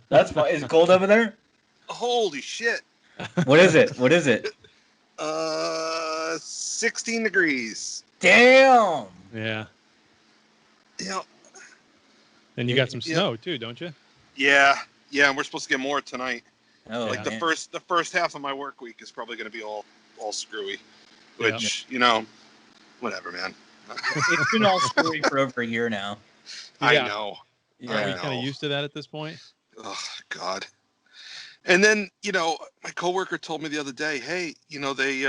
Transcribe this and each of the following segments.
That's fine. Is it cold over there? Holy shit. What is it? What is it? 16 degrees. Damn. Yeah. Yeah. And you got some snow too, don't you? Yeah. Yeah, and we're supposed to get more tonight. Oh, Like man. the first half of my work week is probably going to be all screwy, which you know, whatever, man. It's been all screwy for over a year now. I know. Yeah. Are we kind of used to that at this point? Oh God. And then, you know, my coworker told me the other day, hey, you know, they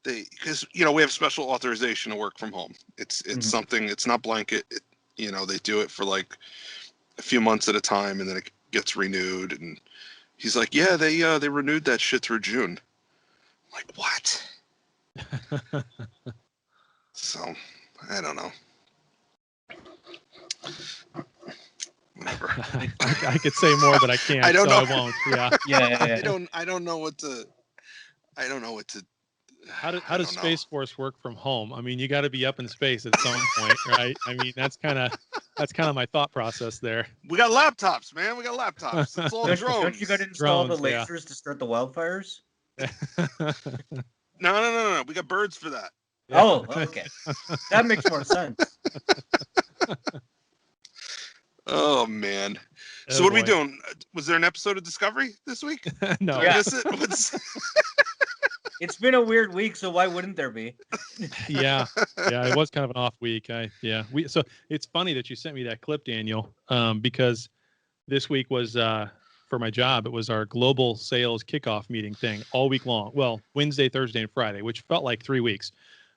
because, you know, we have special authorization to work from home. It's something, it's not blanket. You know, they do it for like a few months at a time and then it gets renewed. And he's like, yeah, they renewed that shit through June. I'm like, what? So, I don't know. Whatever. I could say more, but I can't. I don't know. I won't. Yeah. Yeah. I don't know what to. How does Space Force work from home? I mean, you got to be up in space at some point, right? I mean, that's kind of my thought process there. We got laptops, man. We got laptops. It's all drones. Don't you got to install Drones, the lasers to start the wildfires? No. We got birds for that. Yeah. Oh, okay. That makes more sense. Oh man. So Oh, what are we boy. doing? Was there an episode of Discovery this week? No. Yeah. It's been a weird week, so why wouldn't there be? Yeah, it was kind of an off week. So it's funny that you sent me that clip, Daniel, because this week was for my job. It was our global sales kickoff meeting thing all week long. Well, Wednesday, Thursday, and Friday, which felt like 3 weeks,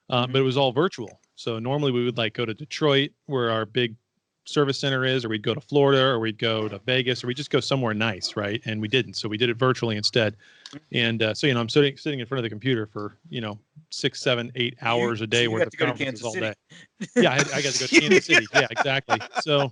but it was all virtual. So normally we would like go to Detroit, where our big service center is, or we'd go to Florida, or we'd go to Vegas, or we just go somewhere nice, right? And we didn't, so we did it virtually instead. And so you know, I'm sitting in front of the computer for 6, 7, 8 hours a day worth of conferences all day. Yeah, I got to go to Kansas City. Yeah, exactly. So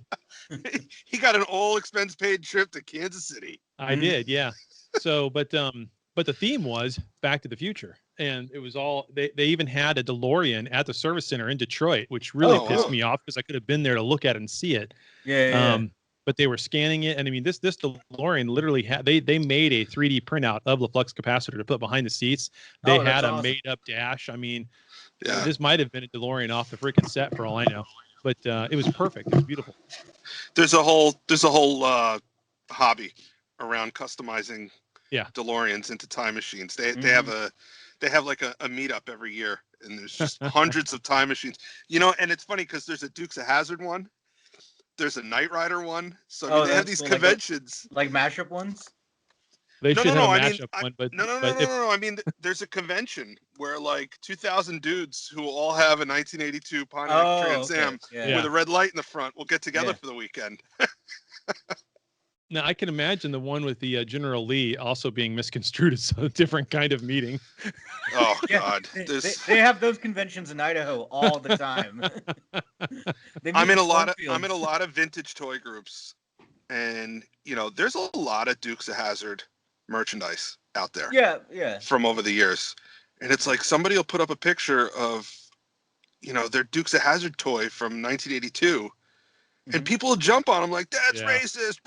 he got an all expense paid trip to Kansas City. I did, yeah. So, but the theme was Back to the Future, and it was all they even had a DeLorean at the service center in Detroit, which really pissed me off because I could have been there to look at it and see it. Yeah. But they were scanning it, and I mean, this DeLorean literally had they made a 3D printout of the flux capacitor to put behind the seats. They had a made up dash. I mean, this might have been a DeLorean off the freaking set for all I know, but it was perfect. It was beautiful. There's a whole hobby around customizing DeLoreans into time machines. They have like a meetup every year, and there's just hundreds of time machines. You know, and it's funny because there's a Dukes of Hazzard one. There's a Knight Rider one. So I mean, they have these conventions. Like mashup ones? They should have a mashup one, but no. I mean, there's a convention where like 2,000 dudes who all have a 1982 Pontiac Trans Am with a red light in the front will get together for the weekend. Now, I can imagine the one with the General Lee also being misconstrued as a different kind of meeting. Oh, God. They have those conventions in Idaho all the time. I'm in a lot of vintage toy groups, and, you know, there's a lot of Dukes of Hazzard merchandise out there. Yeah. From over the years. And it's like somebody will put up a picture of, you know, their Dukes of Hazzard toy from 1982. And people will jump on them like, that's racist.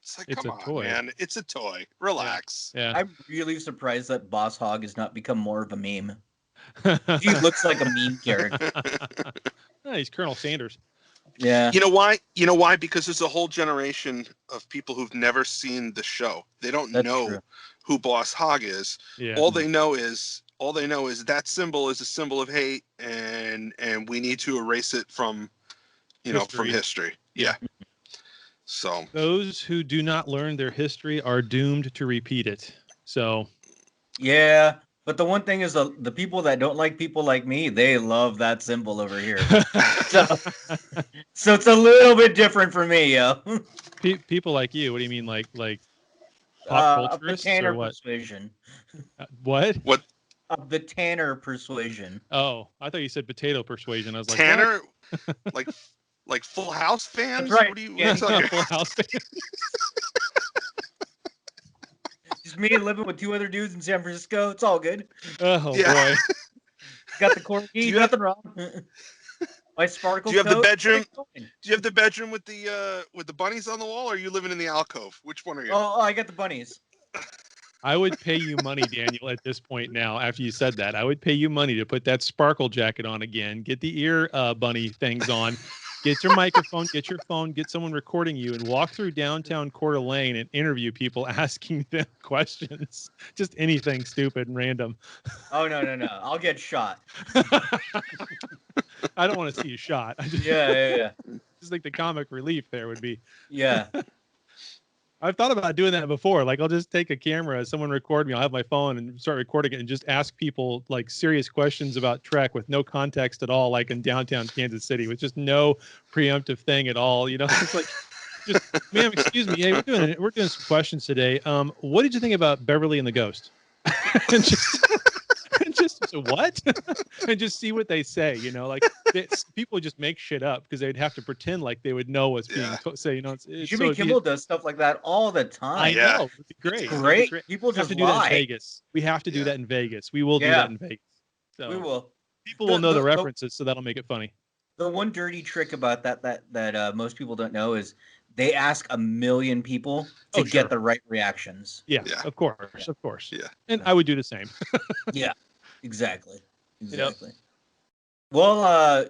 It's like, come on, toy. Man. It's a toy. Relax. Yeah. I'm really surprised that Boss Hogg has not become more of a meme. He looks like a meme character. He's Colonel Sanders. Yeah. You know why? Because there's a whole generation of people who've never seen the show. They don't know who Boss Hogg is. Yeah. All they know is that symbol is a symbol of hate, and we need to erase it from history. Yeah. So those who do not learn their history are doomed to repeat it. So yeah, but the one thing is the people that don't like people like me, they love that symbol over here. so it's a little bit different for me, yo. People like you, what do you mean, like pop culturists the Tanner or what? Persuasion. What? Of the Tanner Persuasion. Oh, I thought you said potato persuasion. I was like, Tanner, like Full House fans? That's right. What are you talking Full House fans? Just me living with 2 other dudes in San Francisco. It's all good. Oh, boy. Got the corgi, nothing wrong. my sparkle Do you have the coat. bedroom? Do you have the bedroom with the bunnies on the wall, or are you living in the alcove? Which one are you? Oh, I got the bunnies. I would pay you money, Daniel, at this point now, after you said that. I would pay you money to put that sparkle jacket on again, get the ear bunny things on, get your microphone, get your phone, get someone recording you, and walk through downtown Coeur d'Alene and interview people asking them questions. Just anything stupid and random. Oh, no. I'll get shot. I don't want to see you shot. I just, Yeah. just think the comic relief there would be. Yeah. I've thought about doing that before. Like, I'll just take a camera, someone record me, I'll have my phone and start recording it and just ask people like serious questions about Trek with no context at all, like in downtown Kansas City, with just no preemptive thing at all. You know, it's like, just, ma'am, excuse me. Hey, we're doing some questions today. What did you think about Beverly and the Ghost? and just so what? And just see what they say. You know, like people just make shit up because they'd have to pretend like they would know what's being say. You know, it's Jimmy Kimmel does stuff like that all the time. I know. It'd be great. It's great. Great. People have just to do that in Vegas. We have to do that in Vegas. We will do that in Vegas. So we will. People will know the references, so that'll make it funny. The one dirty trick about that most people don't know is they ask 1 million people to get the right reactions. Yeah, of course, of course. Yeah, and I would do the same. Yeah, exactly. Yep. Well,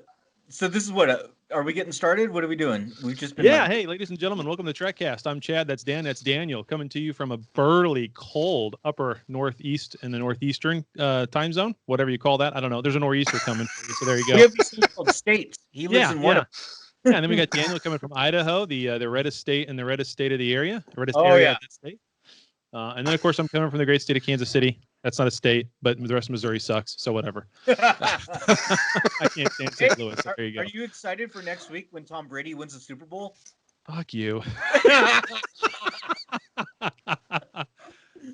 so this is what. Are we getting started? What are we doing? We've just been. Hey, ladies and gentlemen, welcome to Trekcast. I'm Chad. That's Dan. That's Daniel. Coming to you from a burly, cold upper northeast in the northeastern time zone, whatever you call that. I don't know. There's a nor'easter coming for you, so there you go. We have these called states. He lives in one of. Yeah, and then we got Daniel coming from Idaho, the reddest state in the reddest state of the area, the reddest area of that state. And then, of course, I'm coming from the great state of Kansas City. That's not a state, but the rest of Missouri sucks, so whatever. I can't stand St. Louis. So there you go. Are you excited for next week when Tom Brady wins the Super Bowl? Fuck you.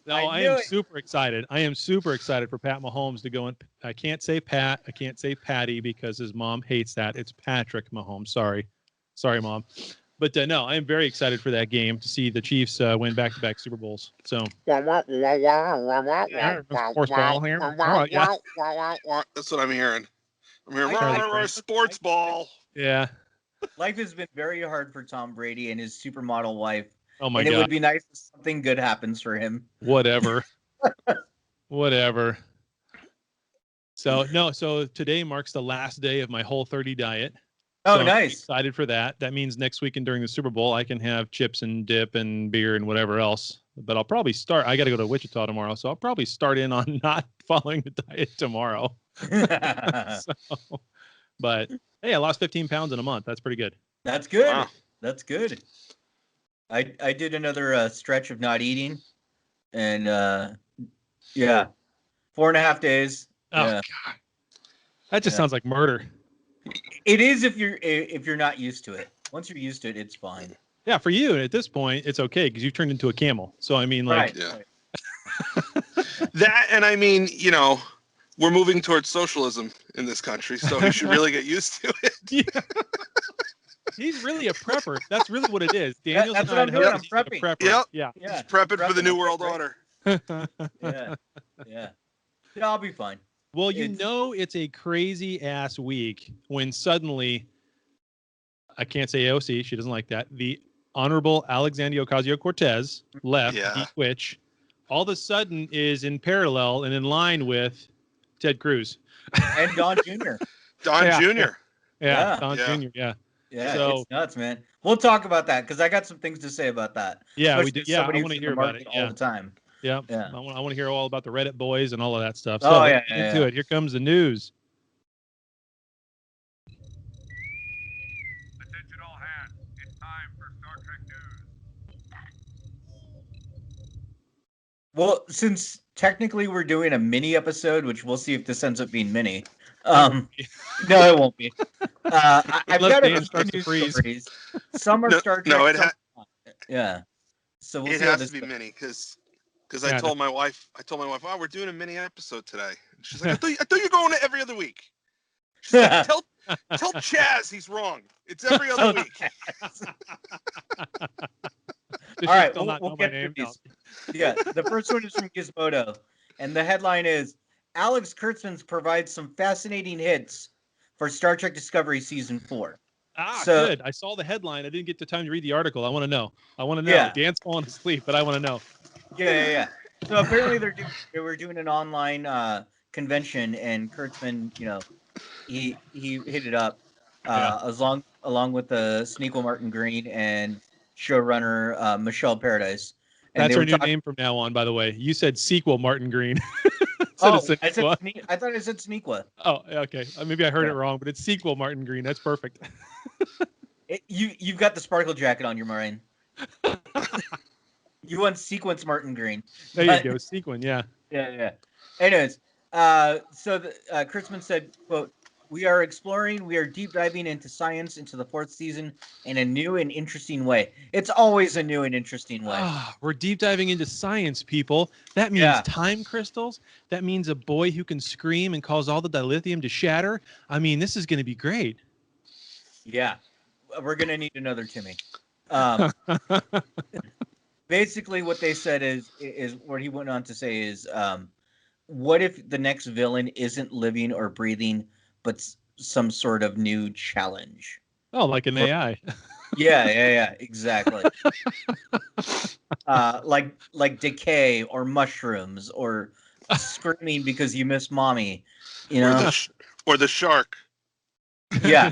No, I am super excited. I am super excited for Pat Mahomes to go in. I can't say Pat. I can't say Patty because his mom hates that. It's Patrick Mahomes. Sorry, Mom. But no, I am very excited for that game to see the Chiefs win back-to-back Super Bowls. So, sports ball here. Oh, yeah. That's what I'm hearing. I'm hearing sports ball. Yeah. Life has been very hard for Tom Brady and his supermodel wife. Oh my God! It would be nice if something good happens for him. Whatever. So today marks the last day of my Whole30 diet. Oh, so nice! I'm excited for that. That means next weekend during the Super Bowl, I can have chips and dip and beer and whatever else. But I'll probably start. I got to go to Wichita tomorrow, so I'll probably start in on not following the diet tomorrow. But hey, I lost 15 pounds in a month. That's pretty good. That's good. Wow. That's good. I did another stretch of not eating, and 4.5 days. Oh God, that just sounds like murder. It is if you're not used to it. Once you're used to it, it's fine. Yeah, for you at this point, it's okay because you've turned into a camel. So I mean, like, right. That, and I mean, you know, we're moving towards socialism in this country, so you should really get used to it. Yeah. He's really a prepper. That's really what it is. Daniel's that's what I'm doing. I'm prepping. Prepper. Yep. Yeah. He's prepping for the New World Order. Yeah. I'll be fine. Well, it's a crazy ass week when suddenly, I can't say AOC, she doesn't like that. The Honorable Alexandria Ocasio-Cortez left, which all of a sudden is in parallel and in line with Ted Cruz. And Don Jr. Don Jr. Yeah, Don Jr. Yeah. Yeah, so, it's nuts, man. We'll talk about that because I got some things to say about that. Yeah, we do. Yeah, I want to hear about it all the time. Yeah. I want to hear all about the Reddit boys and all of that stuff. So into it. Here comes the news. Attention all hands. It's time for Star Trek news. Well, since technically we're doing a mini episode, which we'll see if this ends up being mini. No, it won't be. I've got a few news stories. Some are Star Trek. Yeah. So we'll see it has to be mini because I told my wife, oh, we're doing a mini episode today. And she's like, I thought you're going to every other week. She's like, tell Chaz he's wrong. It's every other week. All right, we'll get through these. Yeah, the first one is from Gizmodo, and the headline is, Alex Kurtzman provides some fascinating hints for Star Trek Discovery Season 4. Good. I saw the headline. I didn't get the time to read the article. I want to know. Yeah. Dan's falling asleep, but I want to know. Yeah. So apparently they were doing an online convention, and Kurtzman, he hit it up along with the Sneakle Martin Green and showrunner Michelle Paradise. And that's they her were new name from now on, by the way. You said sequel Martin Green. I thought I said Sneakwa. Oh, okay. Maybe I heard it wrong, but it's sequel Martin Green. That's perfect. You've got the sparkle jacket on your mind. You want sequence Martin Green. There you go, sequin. Yeah. Yeah. Anyways, so Kurtzman said, quote, we are deep diving into science into the 4th season in a new and interesting way. It's always a new and interesting way. We're deep diving into science, people. That means time crystals. That means a boy who can scream and cause all the dilithium to shatter. I mean, this is going to be great. Yeah. We're going to need another Timmy. Basically, what they said is what he went on to say is, what if the next villain isn't living or breathing, but some sort of new challenge? Oh, like an AI. Yeah, exactly. Like decay or mushrooms or screaming because you miss mommy, or the shark. Yeah.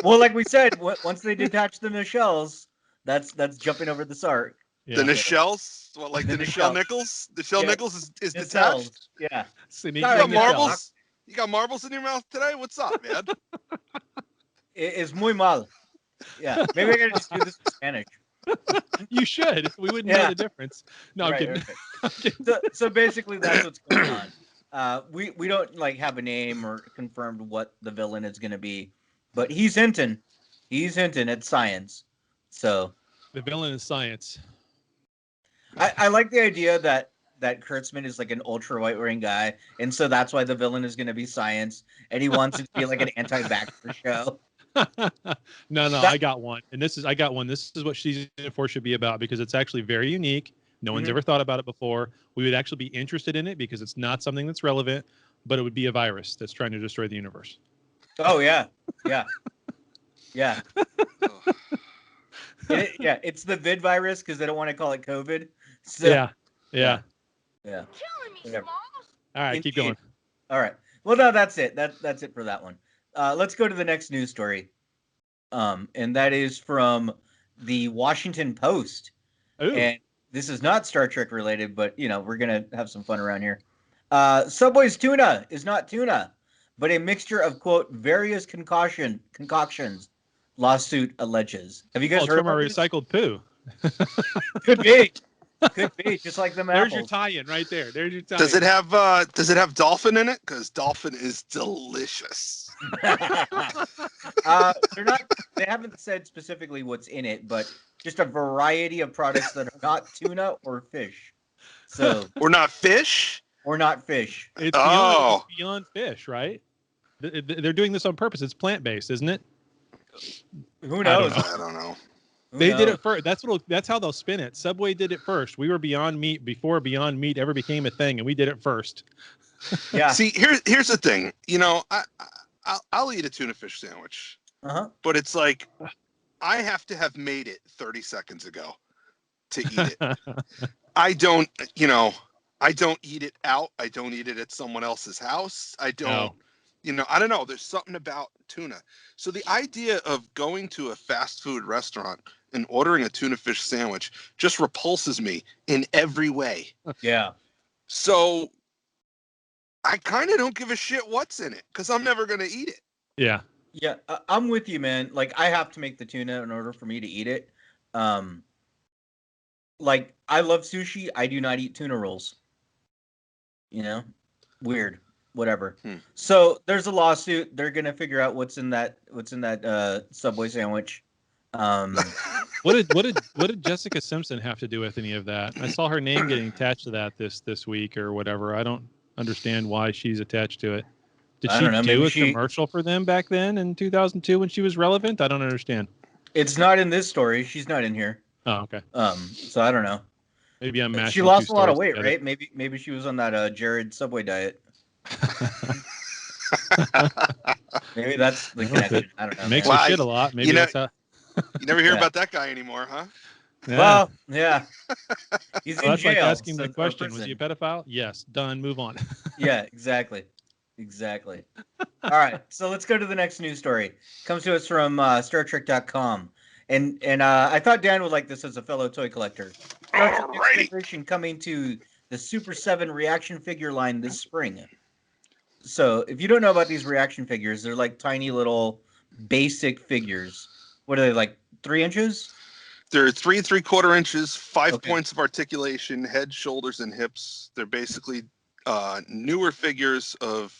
Well, like we said, once they detach the shells, that's jumping over the shark. Yeah. The Nichelle's? What, like the Nichelle Nichols? Nichelle Nichols is detached? Yeah. You got marbles? You got marbles in your mouth today? What's up, man? Es muy mal. Yeah. Maybe I gotta just do this in Spanish. You should. We wouldn't know the difference. No, right, I'm kidding. So basically that's what's going on. We don't have a name or confirmed what the villain is gonna be, but he's hinting at science. So the villain is science. I like the idea that Kurtzman is like an ultra right-wing guy, and so that's why the villain is going to be science, and he wants it to be like an anti-vaxxer show. No, I got one, and I got one. This is what season 4 should be about, because it's actually very unique. No one's ever thought about it before. We would actually be interested in it because it's not something that's relevant, but it would be a virus that's trying to destroy the universe. Oh yeah. It's the vid virus because they don't want to call it COVID. So, yeah. Killing me, Smalls. All right, keep going. All right. Well, no, that's it. That's it for that one. Let's go to the next news story. And that is from the Washington Post. Ooh. And this is not Star Trek related, but we're gonna have some fun around here. Subway's tuna is not tuna, but a mixture of, quote, various concoctions. Lawsuit alleges. Have you guys heard about recycled poo? Could be, just like them There's apples. your tie-in right there. There's your tie-in. Does it have dolphin in it? Because dolphin is delicious. They haven't said specifically what's in it, but just a variety of products that are not tuna or fish. So or not fish. It's beyond fish, right? They're doing this on purpose. It's plant-based, isn't it? Who knows? I don't know. They did it first. That's how they'll spin it. Subway did it first. We were Beyond Meat before Beyond Meat ever became a thing, and we did it first. Yeah. See, here's the thing. I'll eat a tuna fish sandwich. But it's like I have to have made it 30 seconds ago to eat it. I don't eat it out. I don't eat it at someone else's house. I don't. I don't know. There's something about tuna. So the idea of going to a fast food restaurant and ordering a tuna fish sandwich just repulses me in every way. Yeah. So I kind of don't give a shit what's in it because I'm never going to eat it. Yeah. Yeah, I'm with you, man. Like, I have to make the tuna in order for me to eat it. Like, I love sushi. I do not eat tuna rolls. Weird. Whatever. So there's a lawsuit. They're gonna figure out what's in that Subway sandwich. What did Jessica Simpson have to do with any of that? I saw her name getting attached to that this week or whatever. I don't understand why she's attached to it. Did she do a commercial for them back then in 2002 when she was relevant? I don't understand. It's not in this story. She's not in here. Oh, okay. So I don't know. Maybe I'm mashing. She lost a lot of weight, right? Maybe she was on that Jared Subway diet. Maybe that's the connection. I don't know. It makes man. her shit a lot. Maybe know, that's how. You never hear Yeah. about that guy anymore, huh? Yeah. Well, yeah. He's in That's jail. like asking the or question: was he a prison. pedophile? Yes. Done. Move on. Yeah, exactly. All right, so let's go to the next news story. Comes to us from StarTrek.com. And I thought Dan would like this as a fellow toy collector. Star Trek Next Alrighty. Generation coming to the Super 7 reaction figure line this spring. So if you don't know about these reaction figures, they're like tiny little basic figures. What are they, like 3 inches? They're 3 3/4 inches, 5 Okay. points of articulation, head, shoulders, and hips. They're basically newer figures of,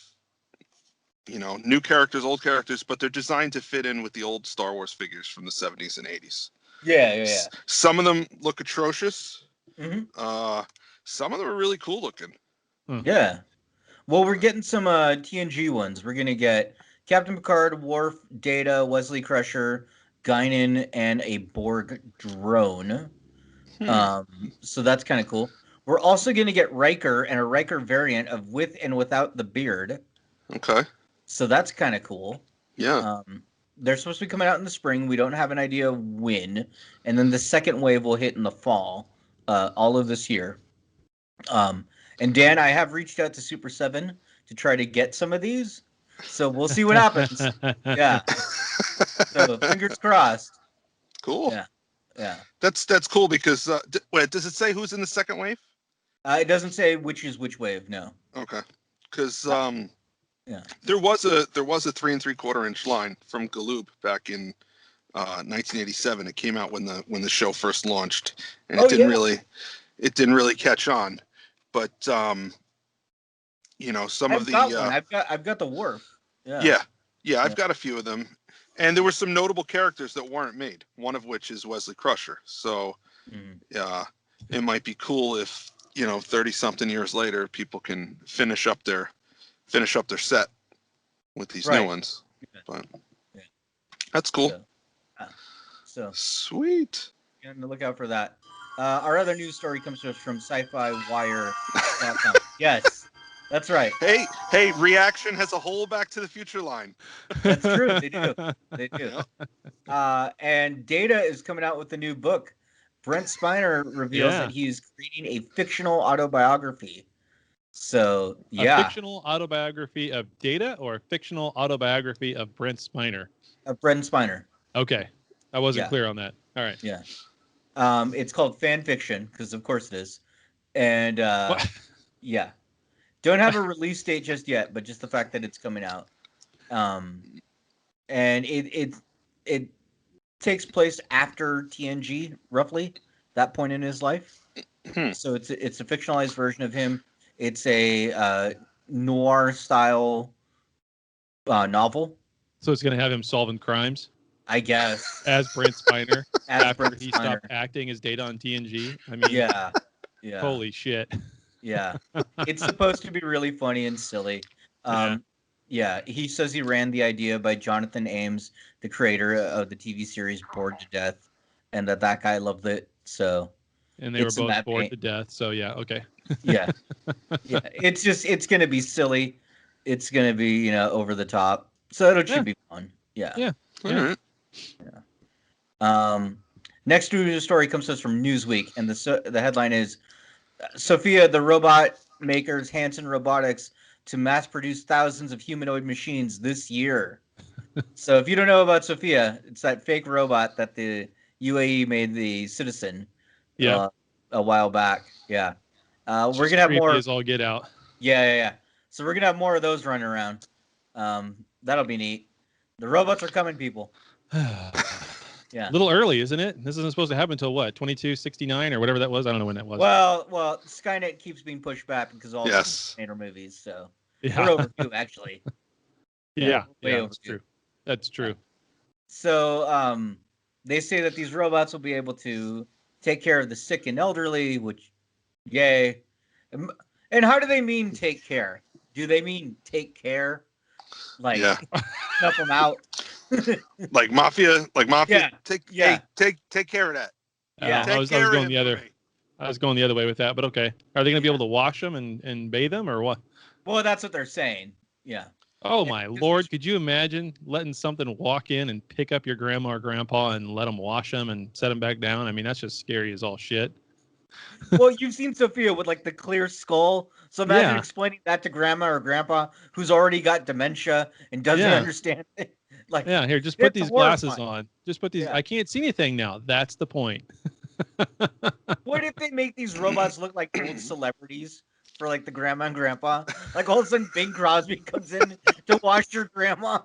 new characters, old characters, but they're designed to fit in with the old Star Wars figures from the 70s and 80s. Yeah. Some of them look atrocious. Mm-hmm. Some of them are really cool looking. Yeah. Well, we're getting some TNG ones. We're going to get Captain Picard, Worf, Data, Wesley Crusher, Guinan, and a Borg drone. So that's kind of cool. We're also going to get Riker and a Riker variant of with and without the beard. Okay. So that's kind of cool. Yeah. They're supposed to be coming out in the spring. We don't have an idea when. And then the second wave will hit in the fall, all of this year. And Dan, I have reached out to Super 7 to try to get some of these. So we'll see what happens. Yeah. So fingers crossed. Cool. Yeah. That's cool because wait, does it say who's in the second wave? It doesn't say which is which wave. No. Okay. Because Yeah. there was a 3 3/4 inch line from Galoob back in 1987. It came out when the show first launched, and it didn't really catch on. But some of the one. I've got the Worf. Yeah, I've got a few of them, and there were some notable characters that weren't made. One of which is Wesley Crusher. So, it might be cool if 30-something years later people can finish up their set with these new ones. But that's cool. So sweet. Be on the lookout for that. Our other news story comes to us from sci-fi-wire.com. Yes, that's right. Hey, Reaction has a whole Back to the Future line. That's true. They do. And Data is coming out with a new book. Brent Spiner reveals that he's creating a fictional autobiography. So, A fictional autobiography of Data or a fictional autobiography of Brent Spiner? Of Brent Spiner. Okay. I wasn't clear on that. All right. Yeah. It's called fan fiction because, of course, it is. And, yeah. Don't have a release date just yet, but just the fact that it's coming out. And it takes place after TNG, roughly, that point in his life. So it's a fictionalized version of him. It's a noir style novel. So it's going to have him solving crimes, I guess, as Brent Spiner after he Spiner. stopped acting as Data on TNG. I mean, yeah. Holy shit. Yeah, it's supposed to be really funny and silly. Yeah, he says he ran the idea by Jonathan Ames, the creator of the TV series Bored to Death, and that guy loved it. So, and they were both bored to death. So yeah, okay. Yeah. It's gonna be silly. It's gonna be over the top. So it should be fun. Yeah. All right. Next news story comes to us from Newsweek, and the headline is Sophia, the robot makers Hanson Robotics to mass produce thousands of humanoid machines this year. So if you don't know about Sophia, it's that fake robot that the UAE made the Citizen a while back. Yeah. We're gonna have more as all get out. Yeah. So we're gonna have more of those running around. That'll be neat. The robots are coming, people. Yeah. A little early, isn't it? This isn't supposed to happen until what, 2269 or whatever that was? I don't know when that was. Well, Skynet keeps being pushed back because all the Terminator movies. So we're overdue, actually. That's true. That's true. So they say that these robots will be able to take care of the sick and elderly, which, yay. And how do they mean take care? Do they mean take care? Like, snuff them out? like mafia. Yeah. Take care of that. Yeah. I was going the other. I was going the other way with that, but okay. Are they going to be able to wash them and bathe them or what? Well, that's what they're saying. Yeah. Oh my Lord! Could you imagine letting something walk in and pick up your grandma or grandpa and let them wash them and set them back down? I mean, that's just scary as all shit. Well, you've seen Sophia with like the clear skull. So imagine explaining that to grandma or grandpa who's already got dementia and doesn't understand it. Like, yeah, here, just put these glasses on. Just put these. Yeah. I can't see anything now. That's the point. What if they make these robots look like old celebrities for like the grandma and grandpa? Like all of a sudden, Bing Crosby comes in to wash your grandma.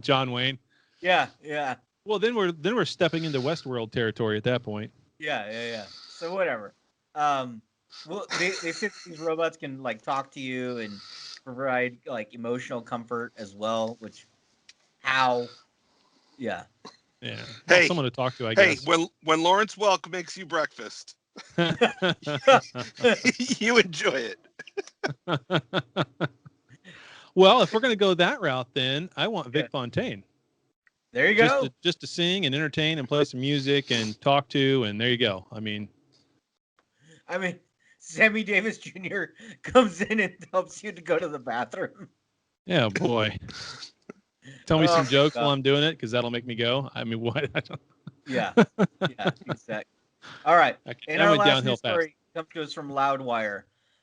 John Wayne. Yeah, yeah. Well, then we're stepping into Westworld territory at that point. Yeah. So whatever. Well, they say these robots can like talk to you and provide like emotional comfort as well. Which, how? Yeah. Yeah. Well, Hey, someone to talk to, I guess. Hey, when Lawrence Welk makes you breakfast, you enjoy it. Well, if we're going to go that route, then I want Vic Fontaine. There you go. Just to sing and entertain and play some music and talk to, and there you go. I mean, Sammy Davis Jr. comes in and helps you to go to the bathroom. Yeah, boy. Tell me some jokes while I'm doing it, because that'll make me go. I mean, what? Yeah, exactly. All right. And our last news story comes to us from Loudwire.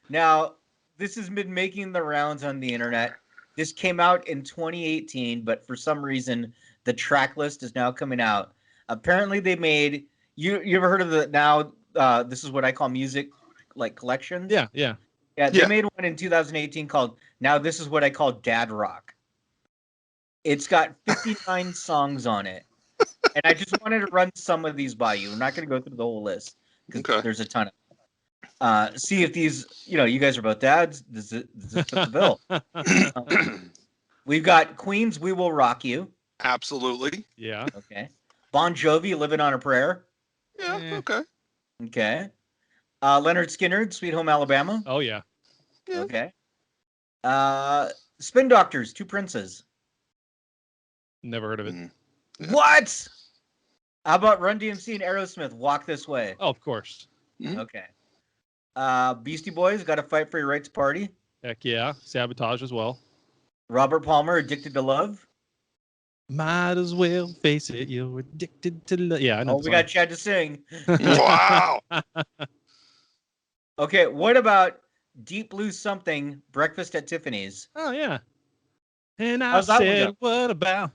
Now, this has been making the rounds on the internet. This came out in 2018, but for some reason, the track list is now coming out. Apparently, they made you ever heard of the now? This is what I call music like collections. Yeah. They made one in 2018 called "Now This Is What I Call Dad Rock." It's got 59 songs on it, and I just wanted to run some of these by you. I'm not going to go through the whole list because there's a ton of them. See if these, you guys are both dads. Does this fit the bill? We've got Queen's "We Will Rock You." Absolutely. Yeah. Okay. Bon Jovi, "Living on a Prayer." Yeah. Okay. Okay. Leonard Skinner, "Sweet Home Alabama." Oh yeah. Okay. Spin Doctors, "Two Princes." Never heard of it. What? How about Run DMC and Aerosmith, "Walk This Way"? Oh, of course. Okay. Beastie Boys, "Gotta Fight for Your Right to Party." Heck yeah. Sabotage as well. Robert Palmer, "Addicted to Love." Might as well face it, you're addicted to love. Yeah, I know. Oh, we got Chad to sing. Wow. Okay, what about Deep Blue Something, "Breakfast at Tiffany's"? Oh yeah. And I said, what about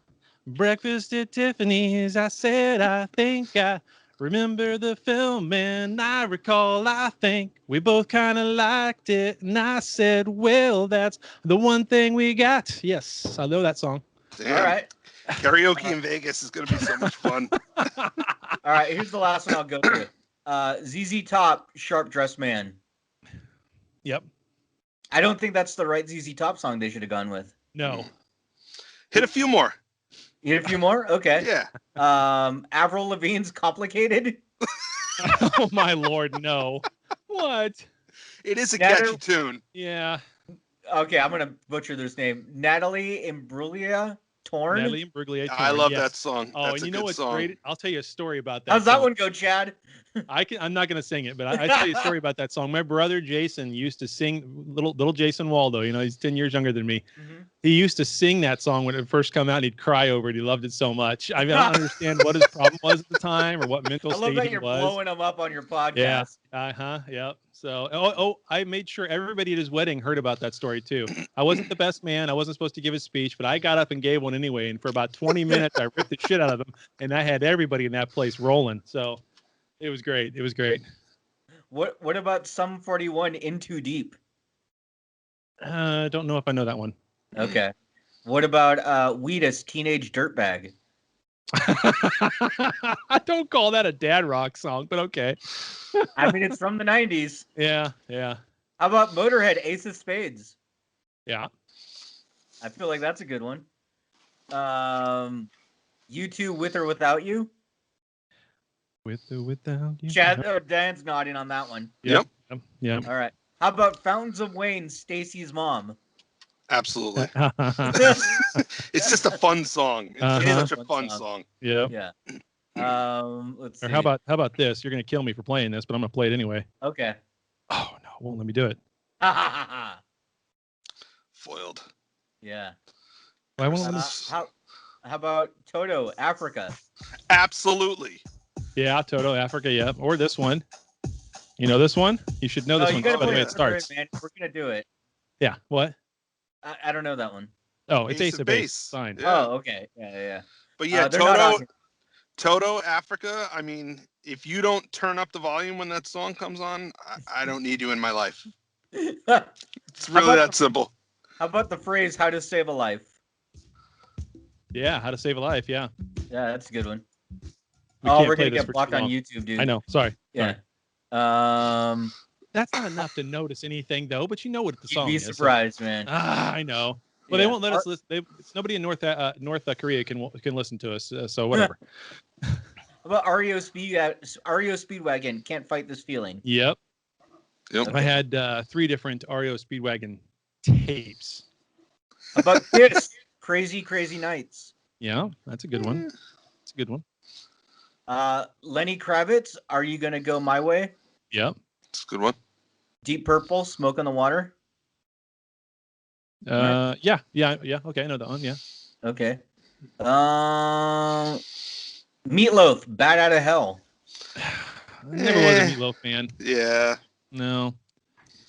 Breakfast at Tiffany's? I said, I think I remember the film, and I recall, I think we both kind of liked it. And I said, well, that's the one thing we got. Yes, I know that song. Damn. All right. Karaoke in Vegas is going to be so much fun. All right, here's the last one I'll go through. ZZ Top, "Sharp Dressed Man." Yep. I don't think that's the right ZZ Top song they should have gone with. No. Hit a few more. Hit a few more? Okay. Yeah. Avril Lavigne's "Complicated." Oh my Lord, no. What? It is a catchy tune. Yeah. Okay, I'm gonna butcher this name. Natalie Imbruglia, "Torn." Natalie Imbruglia. I love that song. Oh, That's and you know what's great? I'll tell you a story about that. How's that one go, Chad? I'm not gonna sing it, but I tell you a story about that song. My brother Jason used to sing, little Jason Waldo. He's 10 years younger than me. Mm-hmm. He used to sing that song when it first came out, and he'd cry over it. He loved it so much. I don't understand what his problem was at the time or what mental state he was. I love that you're blowing him up on your podcast. Yeah. Yep. So, I made sure everybody at his wedding heard about that story too. I wasn't the best man. I wasn't supposed to give a speech, but I got up and gave one anyway. And for about 20 minutes, I ripped the shit out of him, and I had everybody in that place rolling. So it was great. It was great. What about Sum 41, "In Too Deep"? I don't know if I know that one. Okay. What about Wheatus, "Teenage Dirtbag"? I don't call that a dad rock song, but okay. I mean, it's from the 90s. Yeah. How about Motorhead, "Ace of Spades"? Yeah. I feel like that's a good one. U2, "With or Without You"? With or without you. Chad, Dan's nodding on that one. Yep. All right. How about Fountains of Wayne, "Stacy's Mom"? Absolutely. It's just a fun song. It's such a fun song. Yeah. Let's see. Or how about this? You're gonna kill me for playing this, but I'm gonna play it anyway. Okay. Oh no, it won't let me do it. Foiled. Yeah. Why won't How about Toto, Africa? Absolutely. Yeah, Toto, Africa, yeah. Or this one. You know this one? You should know this one You gotta by the way play it starts. man. We're gonna do it. Yeah. What? I don't know that one. Oh, it's Ace of Base. Fine. Yeah. Oh, okay. Yeah. But yeah, they're not on Toto, Africa. I mean, if you don't turn up the volume when that song comes on, I don't need you in my life. here. It's really that simple. How about the phrase "How to Save a Life"? Yeah, How to Save a Life. Yeah. Yeah, that's a good one. play We're gonna this get for blocked too on long. YouTube, dude. I know. Sorry. Yeah. Sorry. That's not enough to notice anything, though. But you know what the song You'd is. be surprised, man. I know. Well, they won't let us listen. Nobody in North Korea can listen to us. So whatever. How about REO Speedwagon? Can't fight this feeling. Yep. Yep. I had 3 different REO Speedwagon tapes. How about this? Crazy Nights. Yeah, that's a good one. That's a good one. Lenny Kravitz, Are You Gonna Go My Way? Yep. It's a good one. Deep Purple, Smoke on the Water. Yeah. Okay, I know that one. Yeah. Okay. Meatloaf, Bad Out of Hell. I never was a Meatloaf fan. Yeah. No.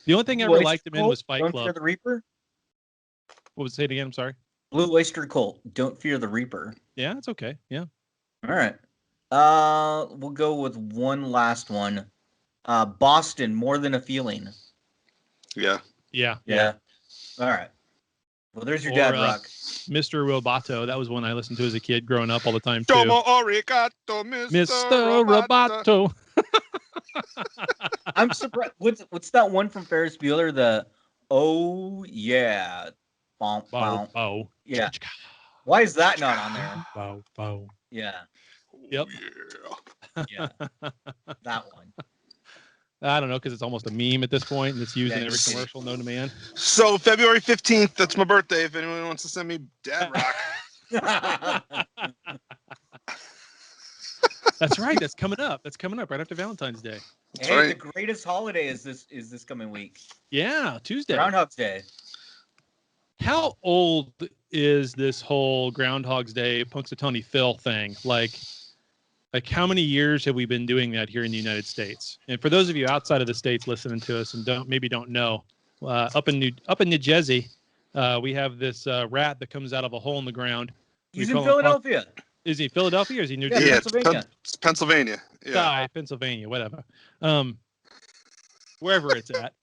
The only thing I ever liked him in was Fight Don't Club. Fear the Reaper. What was it? Say it again. I'm sorry. Blue Oyster Cult, Don't Fear the Reaper. Yeah, it's okay. Yeah. All right. We'll go with one last one. Boston, More Than a Feeling. Yeah. Yeah. All right. Well, there's your dad rock. Mr. Roboto. That was one I listened to as a kid growing up all the time too. Domo arigato, Mr. Roboto. I'm surprised. What's that one from Ferris Bueller? The oh yeah, Bow. Yeah. Why is that not on there? Bow. Yeah. Yep. Yeah. That one. I don't know, because it's almost a meme at this point, and it's used in every commercial known to man. So February 15th, that's my birthday. If anyone wants to send me dad rock. That's right. That's coming up. That's coming up right after Valentine's Day. Hey, right. The greatest holiday is this coming week. Yeah, Tuesday. Groundhog's Day. How old is this whole Groundhog's Day, Punxsutawney Phil thing? Like how many years have we been doing that here in the United States? And for those of you outside of the States listening to us and don't know, up in New Jersey, we have this rat that comes out of a hole in the ground. He's in Philadelphia. Is he Philadelphia or is he New Jersey? Yeah, Pennsylvania. It's Pennsylvania. Yeah. Pennsylvania, whatever. Wherever it's at.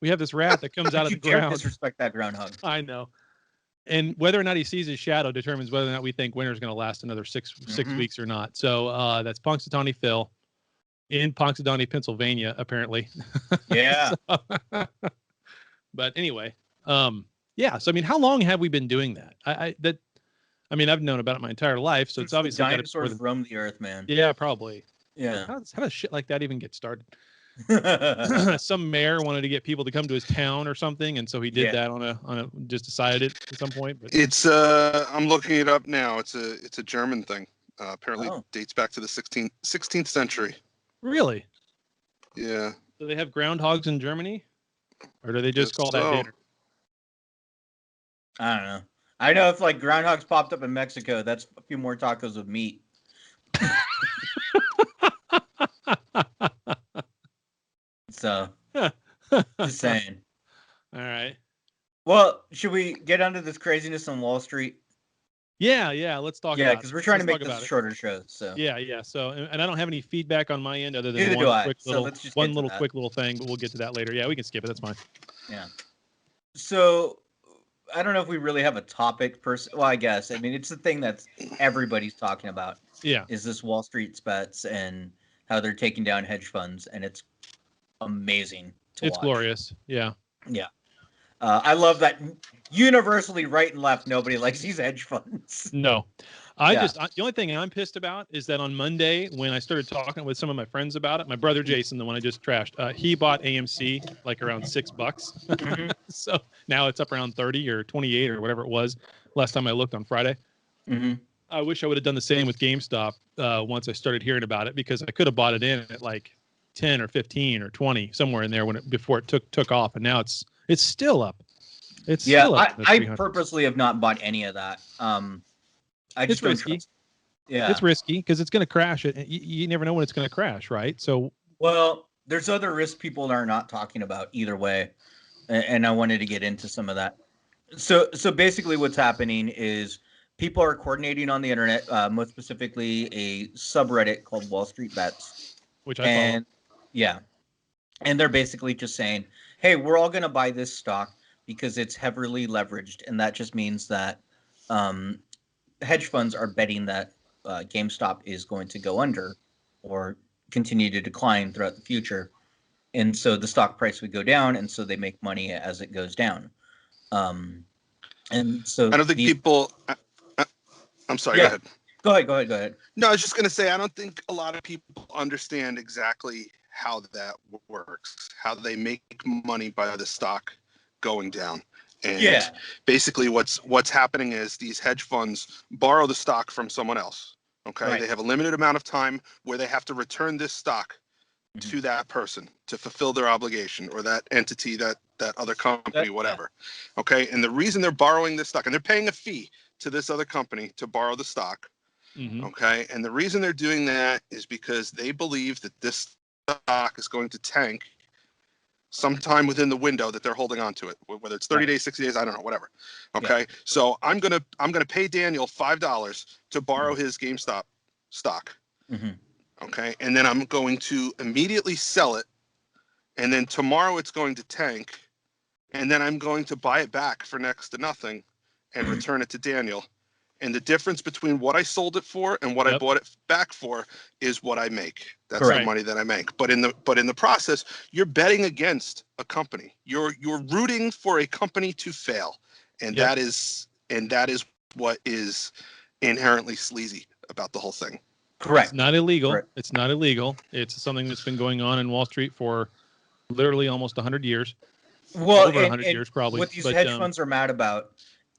We have this rat that comes out of the ground. Disrespect that groundhog. I know. And whether or not he sees his shadow determines whether or not we think winter's going to last another six weeks or not. So that's Punxsutawney Phil in Punxsutawney, Pennsylvania, apparently. Yeah. But anyway, yeah. So I mean, how long have we been doing that? I mean, I've known about it my entire life, so it's obviously dinosaurs roamed the earth, man. Yeah, probably. Yeah. How does shit like that even get started? Some mayor wanted to get people to come to his town or something, and so he did that on a just decided it at some point. But it's I'm looking it up now. It's a German thing. Apparently dates back to the 16th century. Really? Yeah. Do they have groundhogs in Germany, or do they just call that dinner? I don't know. I know if like groundhogs popped up in Mexico, that's a few more tacos of meat. So, just saying. All right. Well, should we get onto this craziness on Wall Street? Yeah. Let's talk about it. Because we're trying to make this a shorter show. So yeah. So, and I don't have any feedback on my end other than Neither one quick little thing, but we'll get to that later. Yeah, we can skip it. That's fine. Yeah. So, I don't know if we really have a topic per se. Well, I guess. I mean, it's the thing that everybody's talking about. Yeah. Is this Wall Street spets and how they're taking down hedge funds, and it's amazing to watch. It's glorious. Yeah. Yeah. I love that universally right and left, nobody likes these hedge funds. No. The only thing I'm pissed about is that on Monday, when I started talking with some of my friends about it, my brother Jason, the one I just trashed, he bought AMC like around $6. Mm-hmm. So now it's up around 30 or 28 or whatever it was last time I looked on Friday. Mm-hmm. I wish I would have done the same with GameStop once I started hearing about it, because I could have bought it in at like 10 or 15 or 20 somewhere in there before it took off, and now it's still up. It's Yeah, still up in the I 300s. purposely have not bought any of that. I just It's don't risky. trust. Yeah, It's risky because it's going to crash. You never know when it's going to crash, right? So, well, there's other risks people are not talking about either way, and I wanted to get into some of that. So basically, what's happening is people are coordinating on the internet, most specifically a subreddit called Wall Street Bets, which I follow. and yeah, and they're basically just saying, "Hey, we're all going to buy this stock because it's heavily leveraged," and that just means that um, hedge funds are betting that GameStop is going to go under or continue to decline throughout the future, and so the stock price would go down, and so they make money as it goes down. Um, and I so don't think these, people. I'm sorry. Go yeah, ahead. go ahead. No, I was just going to say I don't think a lot of people understand exactly how that works, how they make money by the stock going down. And Yeah, basically what's happening is these hedge funds borrow the stock from someone else. Okay? right. They have a limited amount of time where they have to return this stock Mhm. to that person to fulfill their obligation, or that entity, that other company, whatever. Okay? And the reason they're borrowing this stock, and they're paying a fee to this other company to borrow the stock. Mm-hmm. Okay. And the reason they're doing that is because they believe that this stock is going to tank sometime within the window that they're holding on to it, whether it's 30 days, 60 days, I don't know, whatever. Okay. Yeah. So I'm gonna pay Daniel $5 to borrow his GameStop stock. Mm-hmm. Okay. And then I'm going to immediately sell it. And then tomorrow it's going to tank. And then I'm going to buy it back for next to nothing and return it to Daniel. And the difference between what I sold it for and what I bought it back for is what I make. That's Correct. the money that I make. But in the process, you're betting against a company. You're rooting for a company to fail, and that is what is inherently sleazy about the whole thing. Correct. It's not illegal. Correct. It's not illegal. It's something that's been going on in Wall Street for literally almost 100 years. Well, over 100 years probably. What these but, hedge funds are mad about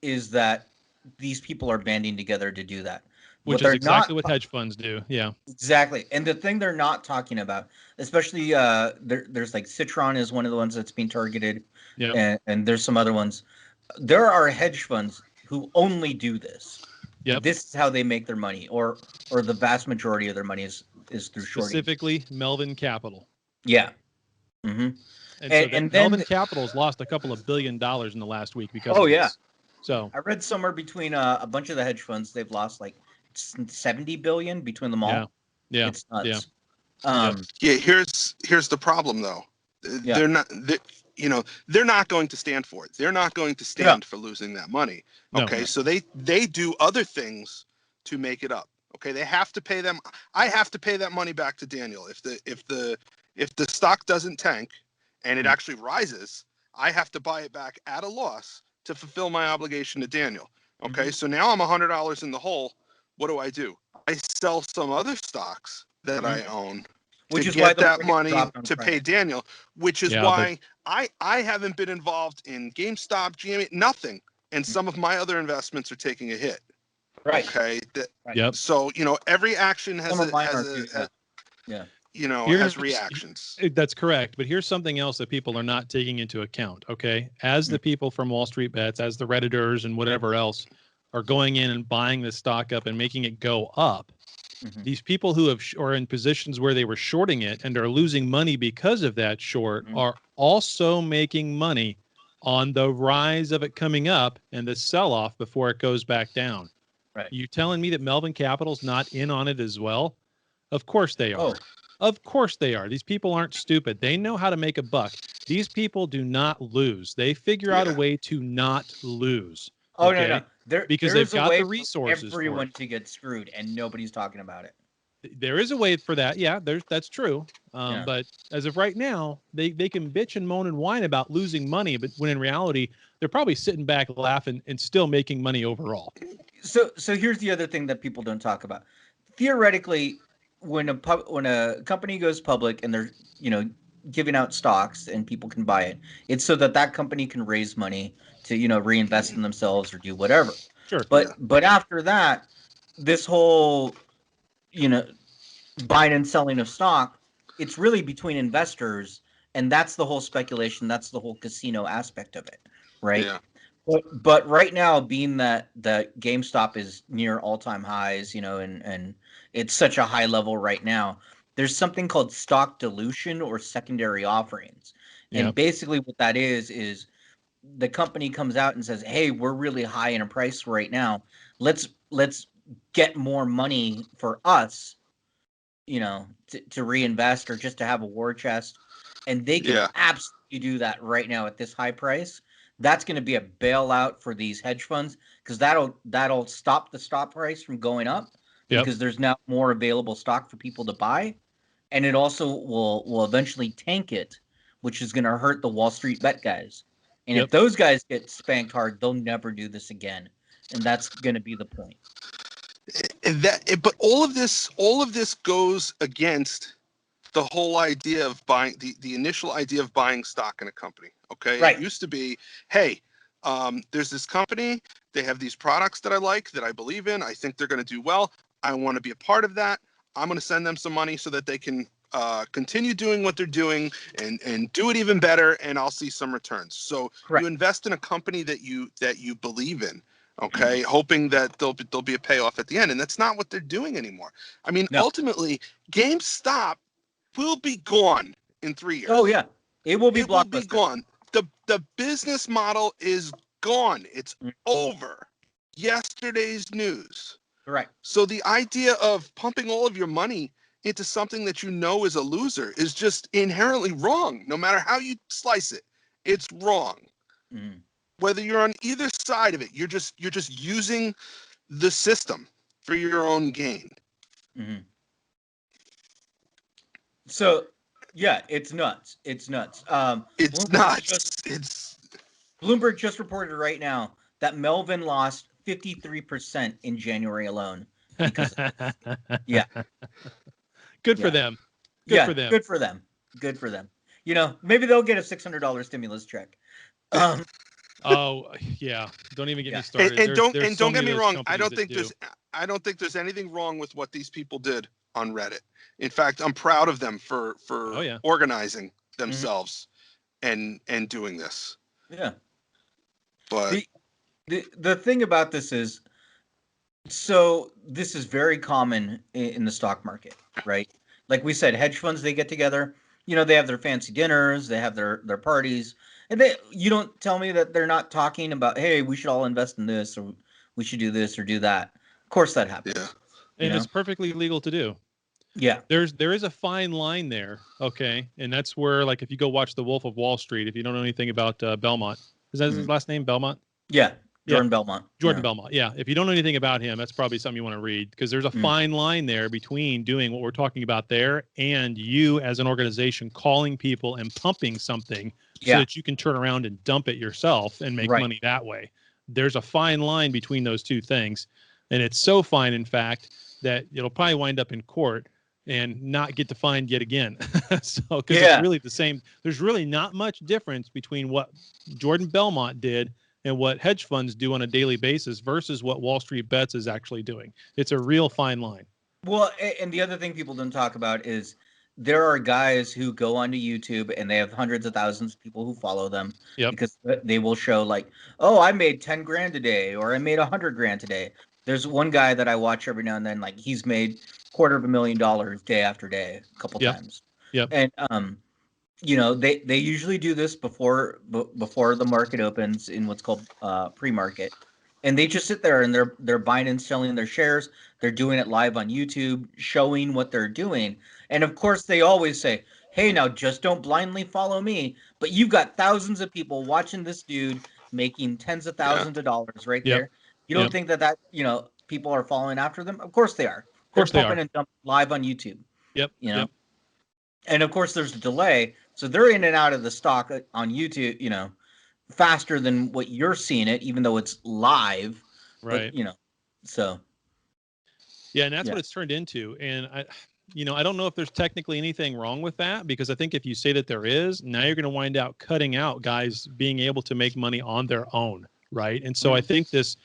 is that these people are banding together to do that. Which is exactly what hedge funds do. Yeah. Exactly. And the thing they're not talking about, especially there's like Citron is one of the ones that's being targeted. Yeah. And there's some other ones. There are hedge funds who only do this. Yep. This is how they make their money, or the vast majority of their money is through shorting. Specifically Melvin Capital. Yeah. Mm-hmm. And so Melvin Capital's lost a couple of $1 billion in the last week because of this. Yeah. So I read somewhere between a bunch of the hedge funds, they've lost like 70 billion between them all. Yeah. It's nuts. Here's the problem though. They're not going to stand for it. They're not going to stand for losing that money. Okay. No. So they do other things to make it up. Okay. They have to pay them. I have to pay that money back to Daniel. If the stock doesn't tank and it actually rises, I have to buy it back at a loss to fulfill my obligation to Daniel. Okay. So now I'm $100 in the hole. What do? I sell some other stocks that I own to get that money to pay Daniel, which is why I haven't been involved in GameStop, GM, nothing. And some of my other investments are taking a hit. Right. Okay. So, every action has has reactions. That's correct. But here's something else that people are not taking into account. Okay. As the people from Wall Street Bets, as the Redditors and whatever else are going in and buying the stock up and making it go up, these people who are in positions where they were shorting it and are losing money because of that short are also making money on the rise of it coming up and the sell-off before it goes back down. Right. You telling me that Melvin Capital's not in on it as well? Of course they are. Of course they are. These people aren't stupid. They know how to make a buck. These people do not lose. They figure out a way to not lose. No. Because they've got the resources for everyone to get screwed, and nobody's talking about it. There is a way for that. Yeah, that's true. But as of right now, they can bitch and moan and whine about losing money, but when in reality, they're probably sitting back laughing and still making money overall. So here's the other thing that people don't talk about. Theoretically, when a company goes public and they're giving out stocks and people can buy it, it's so that company can raise money to reinvest in themselves or do whatever. Sure. But after that, this whole buying and selling of stock, it's really between investors, and that's the whole speculation. That's the whole casino aspect of it, right? Yeah. But right now, being that GameStop is near all-time highs, and it's such a high level right now, there's something called stock dilution or secondary offerings. Yeah. And basically what that is the company comes out and says, "Hey, we're really high in a price right now. Let's get more money for us, to reinvest or just to have a war chest." And they can absolutely do that right now at this high price. That's going to be a bailout for these hedge funds because that'll stop the stock price from going up because there's now more available stock for people to buy, and it also will eventually tank it, which is going to hurt the Wall Street bet guys. And if those guys get spanked hard, they'll never do this again, and that's going to be the point. But all of this goes against the whole idea of buying the initial idea of buying stock in a company. Okay. Right. It used to be, hey, there's this company, they have these products that I like, that I believe in. I think they're going to do well. I want to be a part of that. I'm going to send them some money so that they can continue doing what they're doing and do it even better. And I'll see some returns. So you invest in a company that you believe in. Okay, hoping that there'll be a payoff at the end, and that's not what they're doing anymore. I mean, ultimately, GameStop will be gone in 3 years. Oh yeah, it will be blockbuster. Will be gone. The business model is gone. It's over. Yesterday's news. Right. So the idea of pumping all of your money into something that you know is a loser is just inherently wrong. No matter how you slice it, it's wrong. Mm. Whether you're on either side of it, you're just using the system for your own gain. Mm-hmm. So, yeah, it's nuts. It's nuts. It's nuts. Bloomberg just reported right now that Melvin lost 53% in January alone. Because Good for them. Good for them. Good for them. Good for them. Maybe they'll get a $600 stimulus check. Oh yeah, don't even get me started. And don't get me wrong. I don't think there's anything wrong with what these people did on Reddit. In fact, I'm proud of them for organizing themselves and doing this. Yeah. But the thing about this is, so this is very common in the stock market, right? Like we said, hedge funds, they get together. They have their fancy dinners, they have their parties. And you don't tell me that they're not talking about, hey, we should all invest in this, or we should do this or do that. Of course that happens. Yeah. And it's perfectly legal to do. Yeah. There is a fine line there, okay? And that's where, like, if you go watch The Wolf of Wall Street, if you don't know anything about Belmont, is that his last name, Belmont? Yeah. Jordan Belmont. Belmont. Yeah. If you don't know anything about him, that's probably something you want to read, because there's a fine line there between doing what we're talking about there and you as an organization calling people and pumping something so that you can turn around and dump it yourself and make money that way. There's a fine line between those two things. And it's so fine, in fact, that it'll probably wind up in court and not get defined yet again. So, because it's really the same. There's really not much difference between what Jordan Belmont did and what hedge funds do on a daily basis versus what Wall Street Bets is actually doing. It's a real fine line. Well, and the other thing people don't talk about is there are guys who go onto YouTube and they have hundreds of thousands of people who follow them because they will show like, oh, I made 10 grand today, or I made 100 grand today. There's one guy that I watch every now and then, like he's made $250,000 day after day, a couple times. Yep. And they usually do this before the market opens in what's called pre-market, and they just sit there and they're buying and selling their shares. They're doing it live on YouTube, showing what they're doing, and of course they always say, "Hey, now just don't blindly follow me." But you've got thousands of people watching this dude making tens of thousands of dollars right there. You don't think that people are following after them? Of course they are. They're pumping and dumping live on YouTube. Yep. And of course there's a delay. So they're in and out of the stock on YouTube, faster than what you're seeing it, even though it's live. Right. But, so. Yeah, and that's what it's turned into. And I don't know if there's technically anything wrong with that, because I think if you say that there is, now you're going to wind up cutting out guys being able to make money on their own. Right. And so I think this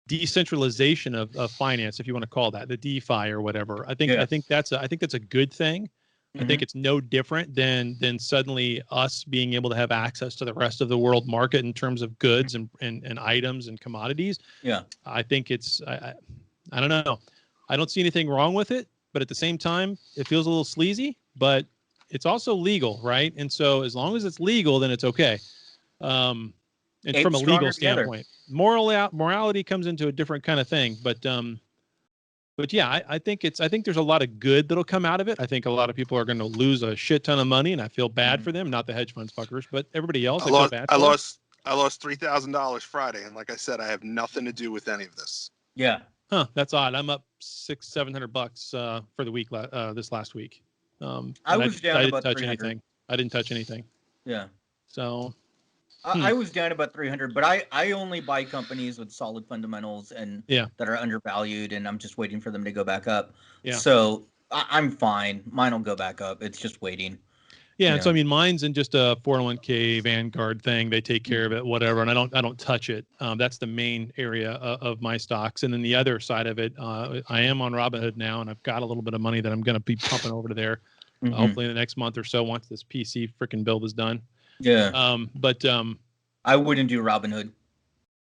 decentralization of finance, if you want to call that the DeFi or whatever, I think that's a good thing. I think it's no different than suddenly us being able to have access to the rest of the world market in terms of goods and items and commodities. Yeah. I think it's I don't know. I don't see anything wrong with it, but at the same time, it feels a little sleazy, but it's also legal, right? And so as long as it's legal, then it's okay. And Ape from a stronger legal together. standpoint, morality comes into a different kind of thing, but yeah, I think there's a lot of good that'll come out of it. I think a lot of people are going to lose a shit ton of money, and I feel bad for them, not the hedge funds fuckers, but everybody else. I feel bad. I lost $3,000 Friday, and like I said, I have nothing to do with any of this. Yeah. Huh? That's odd. I'm up $600-700 for the week. This last week. I was down I about didn't touch 300. anything. I didn't touch anything. Yeah. So I was down about 300, but I only buy companies with solid fundamentals and that are undervalued, and I'm just waiting for them to go back up. Yeah. So I'm fine. Mine will go back up. It's just waiting. Yeah, and so I mean, mine's in just a 401k Vanguard thing. They take care of it, whatever, and I don't touch it. That's the main area of my stocks, and then the other side of it, I am on Robinhood now, and I've got a little bit of money that I'm going to be pumping over to there, hopefully in the next month or so once this PC freaking build is done. Yeah. But I wouldn't do Robinhood.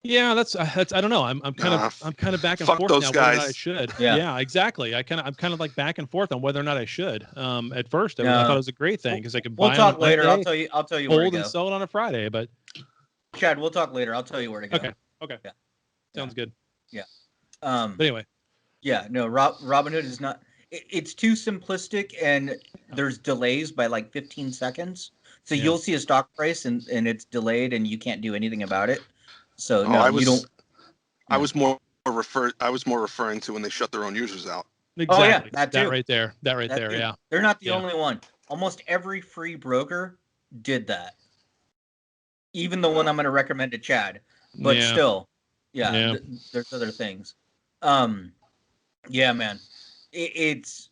Yeah, that's I don't know. I'm kind of back and forth those now guys. whether or not I should. Yeah, exactly. I'm kind of like back and forth on whether or not I should. At first, I thought it was a great thing because I could buy. We'll talk later. Monday, I'll tell you where to hold go. and sell it on a Friday. But Chad, we'll talk later. I'll tell you where to go. Okay. Yeah. Sounds good. Yeah. But anyway. Yeah. No. Robinhood is not. It's too simplistic, and there's delays by like 15 seconds. So you'll see a stock price, and it's delayed, and you can't do anything about it. So you don't. I was more referring to when they shut their own users out. Exactly. Oh yeah, that too. That right there. Yeah. They're not the only one. Almost every free broker did that. Even the one I'm going to recommend to Chad, but still, there's other things. Yeah, man, it's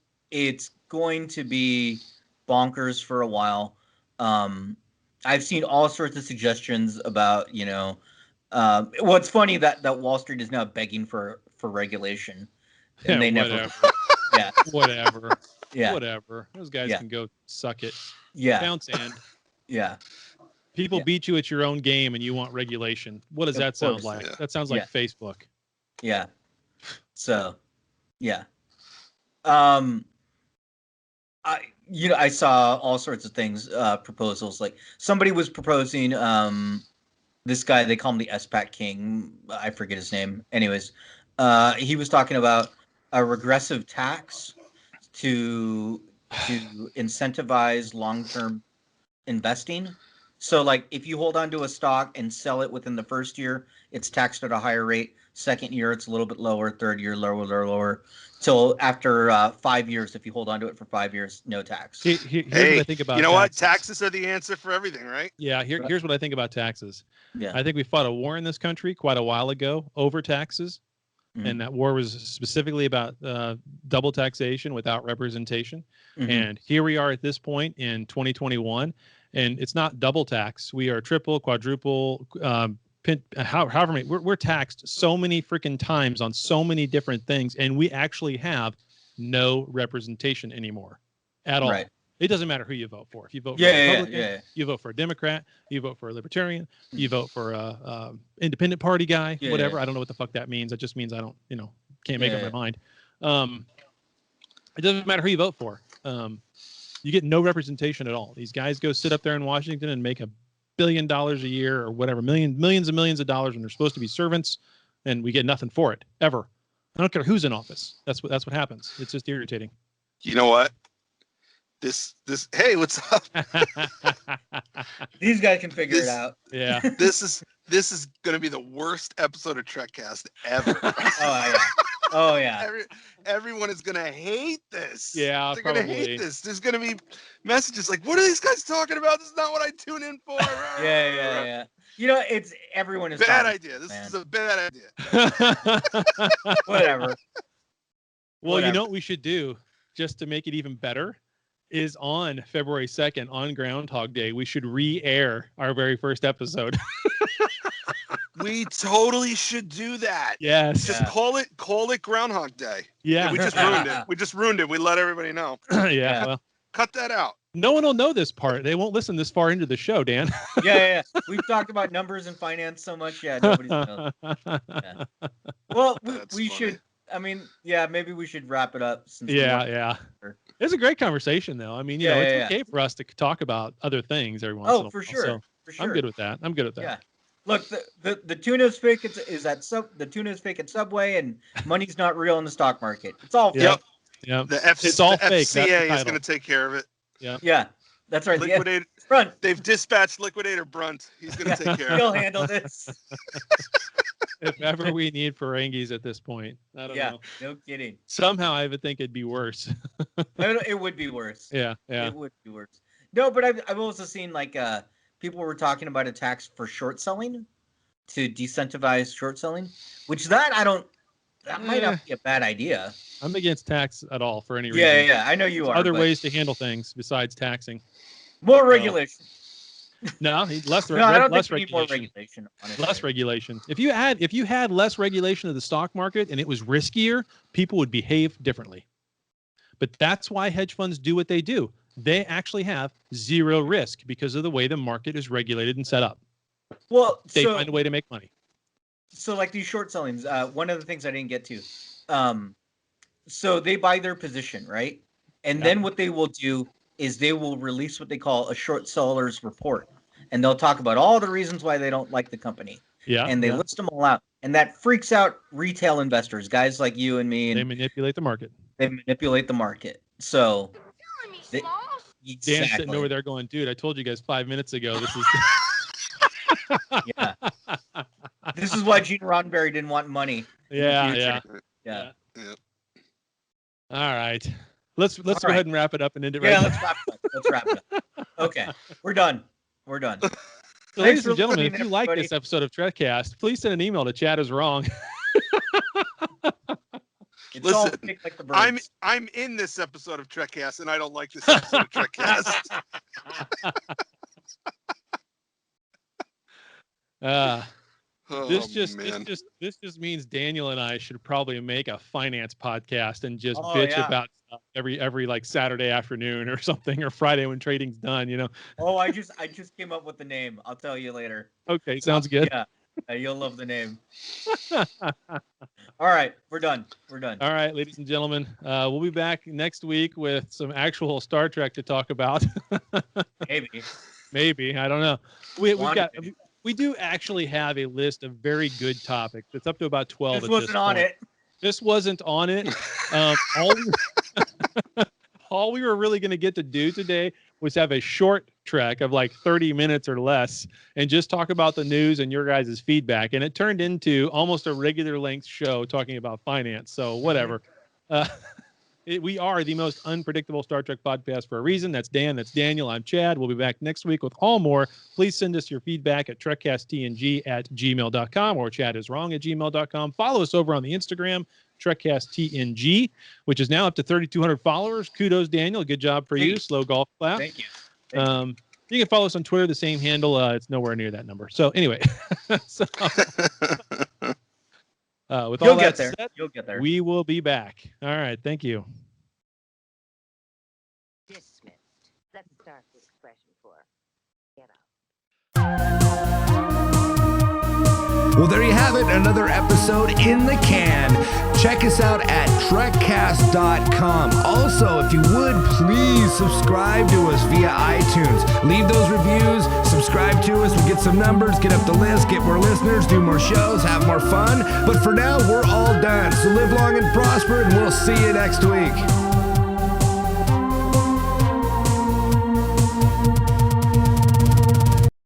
going to be bonkers for a while. I've seen all sorts of suggestions about, what's funny that Wall Street is now begging for regulation, and they never. Whatever. Yeah. Whatever. Those guys can go suck it. Yeah. Pound sand. Yeah. People beat you at your own game, and you want regulation. What does that sound like? That sounds like Facebook. Yeah. So, yeah. I saw all sorts of things, proposals. Like somebody was proposing, this guy, they call him the SPAC King. I forget his name. Anyways, he was talking about a regressive tax to incentivize long-term investing. So like if you hold on to a stock and sell it within the first year, it's taxed at a higher rate. Second year, it's a little bit lower. Third year, lower. Till after 5 years, if you hold on to it for 5 years, no tax. Here's what I think about taxes. What? Taxes are the answer for everything, right? Yeah. Here's what I think about taxes. Yeah. I think we fought a war in this country quite a while ago over taxes. Mm-hmm. And that war was specifically about double taxation without representation. Mm-hmm. And here we are at this point in 2021. And it's not double tax. We are triple, quadruple, however many. We're taxed so many freaking times on so many different things, and we actually have no representation anymore at all. Right. It doesn't matter who you vote for. If you vote for a Republican, you vote for a Democrat, you vote for a Libertarian, you vote for a independent party guy, whatever. I don't know what the fuck that means. It just means I don't, can't make up my mind. It doesn't matter who you vote for. You get no representation at all. These guys go sit up there in Washington and make $1 billion a year or whatever, millions and millions of dollars when they're supposed to be servants, and we get nothing for it ever. I don't care who's in office. That's what happens. It's just irritating. You know what? Hey, what's up? These guys can figure it out. Yeah. This is going to be the worst episode of Trekcast ever. Oh yeah. Everyone is going to hate this. Yeah, they're going to hate this. There's going to be messages like, "What are these guys talking about? This is not what I tune in for." Yeah. Everyone is bad idea. This is a bad idea. Whatever. Well, you know what we should do just to make it even better is on February 2nd on Groundhog Day, we should re-air our very first episode. We totally should do that. Yes. Just call it Groundhog Day. Yeah. We just ruined it. We let everybody know. Yeah. Well, Cut that out. No one will know this part. They won't listen this far into the show, Dan. Yeah. We've talked about numbers and finance so much. Yeah, nobody's knows. Yeah. Well, we should. I mean, yeah, maybe we should wrap it up. Since Yeah. It's a great conversation, though. I mean, you know, it's okay for us to talk about other things every once in a while. For sure. So I'm good with that. Yeah. Look, the tuna's fake. The tuna's fake at Subway, and money's not real in the stock market. It's all fake. Yep. It's all fake. FCA is going to take care of it. Yeah. That's right. Liquidator Brunt. They've dispatched Liquidator Brunt. He's going to take care of it. He'll handle this. If ever we need Ferengis at this point. I don't know. No kidding. Somehow I would think it'd be worse. It would be worse. Yeah. It would be worse. No, but I've also seen like people were talking about a tax for short selling to decentivize short selling, which that might not be a bad idea. I'm against tax at all for any reason. Yeah. I know you are. Other ways to handle things besides taxing. More regulation. No, less regulation. I don't think we need more regulation. Honestly. Less regulation. If you had less regulation of the stock market and it was riskier, people would behave differently. But that's why hedge funds do what they do. They actually have zero risk because of the way the market is regulated and set up. Well, they find a way to make money. So like these short sellings, one of the things I didn't get to. So they buy their position, right? And then what they will do is they will release what they call a short seller's report. And they'll talk about all the reasons why they don't like the company. Yeah. And they list them all out. And that freaks out retail investors, guys like you and me. And they manipulate the market. So Dan's sitting over there going, dude, I told you guys 5 minutes ago. This is yeah. This is why Gene Roddenberry didn't want money. Yeah. All right. Let's go ahead and wrap it up and end it right now. Let's wrap it up. Okay. We're done. So ladies and gentlemen, if you like this episode of Trekcast, please send an email to chatiswrong. Listen, I'm in this episode of Trekcast, and I don't like this episode of Trekcast. This just means Daniel and I should probably make a finance podcast and just bitch about stuff every like Saturday afternoon or something, or Friday when trading's done, you know. Oh, I just came up with the name. I'll tell you later. Okay, sounds good. Yeah, you'll love the name. All right, we're done. All right, ladies and gentlemen, we'll be back next week with some actual Star Trek to talk about. Maybe, I don't know. We do actually have a list of very good topics. It's up to about 12. This wasn't on it. All we were really going to get to do today was have a short trek of like 30 minutes or less and just talk about the news and your guys' feedback. And it turned into almost a regular length show talking about finance. So whatever. We are the most unpredictable Star Trek podcast for a reason. That's Dan. That's Daniel. I'm Chad. We'll be back next week with all more. Please send us your feedback at trekcasttng@gmail.com or chatiswrong@gmail.com. Follow us over on the Instagram, trekcasttng, which is now up to 3,200 followers. Kudos, Daniel. Good job for you. Slow golf clap. Thank you. You can follow us on Twitter, the same handle. It's nowhere near that number. So anyway, with all that said, you'll get there. We will be back. All right. Thank you. Dismissed. Let's start the expression for get up. Well, there you have it. Another episode in the can. Check us out at trekcast.com. Also, if you would, please subscribe to us via iTunes. Leave those reviews. Subscribe to us. We'll get some numbers, get up the list, get more listeners, do more shows, have more fun. But for now, we're all done. So live long and prosper, and we'll see you next week.